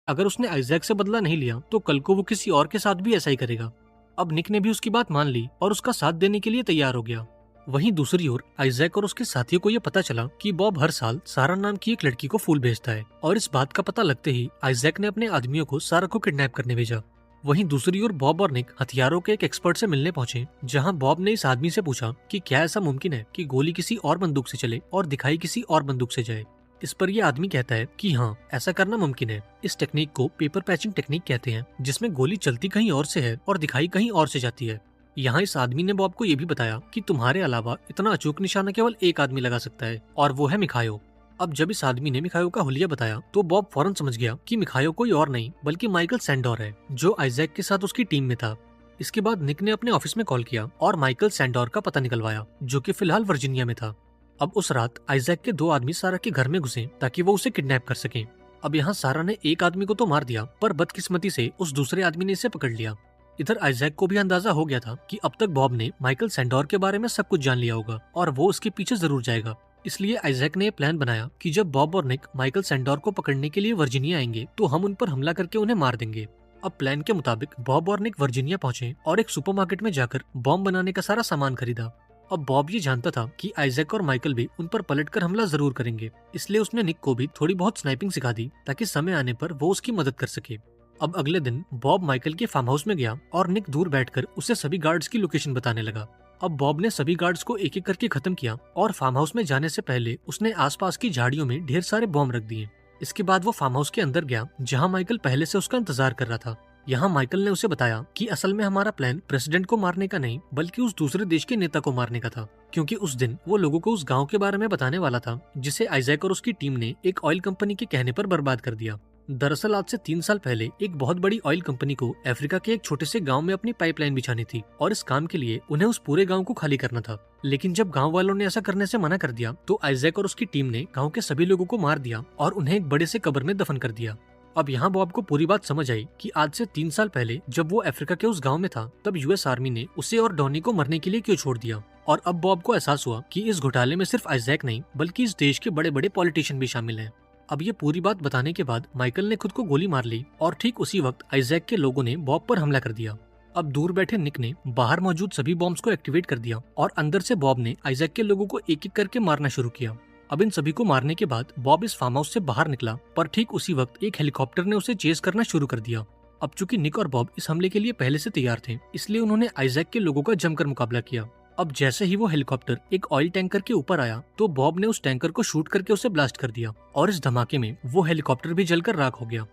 अगर उसने आइजैक से बदला नहीं लिया तो कल को वो किसी और के साथ भी ऐसा ही करेगा। अब निक ने भी उसकी बात मान ली और उसका साथ देने के लिए तैयार हो गया। वहीं दूसरी ओर आइजैक और उसके साथियों को यह पता चला कि बॉब हर साल सारा नाम की एक लड़की को फूल भेजता है, और इस बात का पता लगते ही आइजैक ने अपने आदमियों को सारा को किडनैप करने भेजा। वहीं दूसरी ओर बॉब और निक हथियारों के एक एक्सपर्ट से मिलने पहुंचे, जहां बॉब ने इस आदमी से पूछा कि क्या ऐसा मुमकिन है कि गोली किसी और बंदूक से चले और दिखाई किसी और बंदूक से जाए। इस पर यह आदमी कहता है कि हाँ, ऐसा करना मुमकिन है। इस टेक्निक को पेपर पैचिंग टेक्निक कहते हैं, जिसमें गोली चलती कहीं और से है और दिखाई कहीं और से जाती है। यहाँ इस आदमी ने बॉब को यह भी बताया कि तुम्हारे अलावा इतना अचूक निशाना केवल एक आदमी लगा सकता है, और वो है मिखायो। अब जब इस आदमी ने मिखायो का हुलिया बताया तो बॉब फौरन समझ गया कि मिखायो कोई और नहीं बल्कि माइकल सैंडोर है, जो आइजैक के साथ उसकी टीम में था। इसके बाद निक ने अपने ऑफिस में कॉल किया और माइकल सैंडोर का पता निकलवाया, जो कि फिलहाल वर्जीनिया में था। अब उस रात आइजैक के 2 आदमी सारा के घर में घुसे ताकि वो उसे किडनैप कर सकें। अब यहाँ सारा ने एक आदमी को तो मार दिया, पर बदकिस्मती से उस दूसरे आदमी ने इसे पकड़ लिया। इधर आइजैक को भी अंदाजा हो गया था कि अब तक बॉब ने माइकल सैंडोर के बारे में सब कुछ जान लिया होगा और वो उसके पीछे जरूर जाएगा। इसलिए आइजैक ने प्लान बनाया कि जब बॉब और निक माइकल सैंडोर को पकड़ने के लिए वर्जीनिया आएंगे तो हम उन पर हमला करके उन्हें मार देंगे। अब प्लान के मुताबिक बॉब और निक वर्जीनिया पहुंचे और एक सुपरमार्केट में जाकर बॉम्ब बनाने का सारा सामान खरीदा। अब बॉब ये जानता था कि आइजैक और माइकल भी उन पर पलटकर हमला जरूर करेंगे, इसलिए उसने निक को भी थोड़ी बहुत स्नाइपिंग सिखा दी ताकि समय आने पर वो उसकी मदद कर सके। अब अगले दिन बॉब माइकल के फार्म हाउस में गया और निक दूर बैठकर उसे सभी गार्ड्स की लोकेशन बताने लगा। अब बॉब ने सभी गार्ड्स को एक एक करके खत्म किया और फार्म हाउस में जाने से पहले उसने आसपास की झाड़ियों में ढेर सारे बॉम्ब रख दिए। इसके बाद वो फार्म हाउस के अंदर गया, जहाँ माइकल पहले से उसका इंतजार कर रहा था। यहाँ माइकल ने उसे बताया कि असल में हमारा प्लान प्रेसिडेंट को मारने का नहीं बल्कि उस दूसरे देश के नेता को मारने का था, क्योंकि उस दिन वो लोगों को उस गांव के बारे में बताने वाला था जिसे आइजैक और उसकी टीम ने एक ऑयल कंपनी के कहने पर बर्बाद कर दिया। दरअसल आज से 3 साल पहले एक बहुत बड़ी ऑयल कंपनी को अफ्रीका के एक छोटे से गांव में अपनी पाइपलाइन बिछानी थी और इस काम के लिए उन्हें उस पूरे गांव को खाली करना था। लेकिन जब गांव वालों ने ऐसा करने से मना कर दिया तो आइजैक और उसकी टीम ने गांव के सभी लोगों को मार दिया और उन्हें एक बड़े से कब्र में दफन कर दिया। अब यहाँ बॉब को पूरी बात समझ आई कि आज से 3 साल पहले जब वो अफ्रीका के उस गांव में था तब यूएस आर्मी ने उसे और डॉनी को मरने के लिए क्यों छोड़ दिया। और अब बॉब को एहसास हुआ कि इस घोटाले में सिर्फ आइजैक नहीं बल्कि इस देश के बड़े बड़े पॉलिटिशियन भी शामिल हैं। अब ये पूरी बात बताने के बाद माइकल ने खुद को गोली मार ली और ठीक उसी वक्त आइजैक के लोगों ने बॉब पर हमला कर दिया। अब दूर बैठे निक ने बाहर मौजूद सभी बॉम्ब्स को एक्टिवेट कर दिया और अंदर से बॉब ने आइजैक के लोगों को एक एक करके मारना शुरू किया। अब इन सभी को मारने के बाद बॉब इस फार्म हाउस से बाहर निकला, पर ठीक उसी वक्त एक हेलीकॉप्टर ने उसे चेस करना शुरू कर दिया। अब चूंकि निक और बॉब इस हमले के लिए पहले से तैयार थे, इसलिए उन्होंने आइजैक के लोगों का जमकर मुकाबला किया। अब जैसे ही वो हेलीकॉप्टर एक ऑयल टैंकर के ऊपर आया तो बॉब ने उस टैंकर को शूट करके उसे ब्लास्ट कर दिया और इस धमाके में वो हेलीकॉप्टर भी जलकर राख हो गया।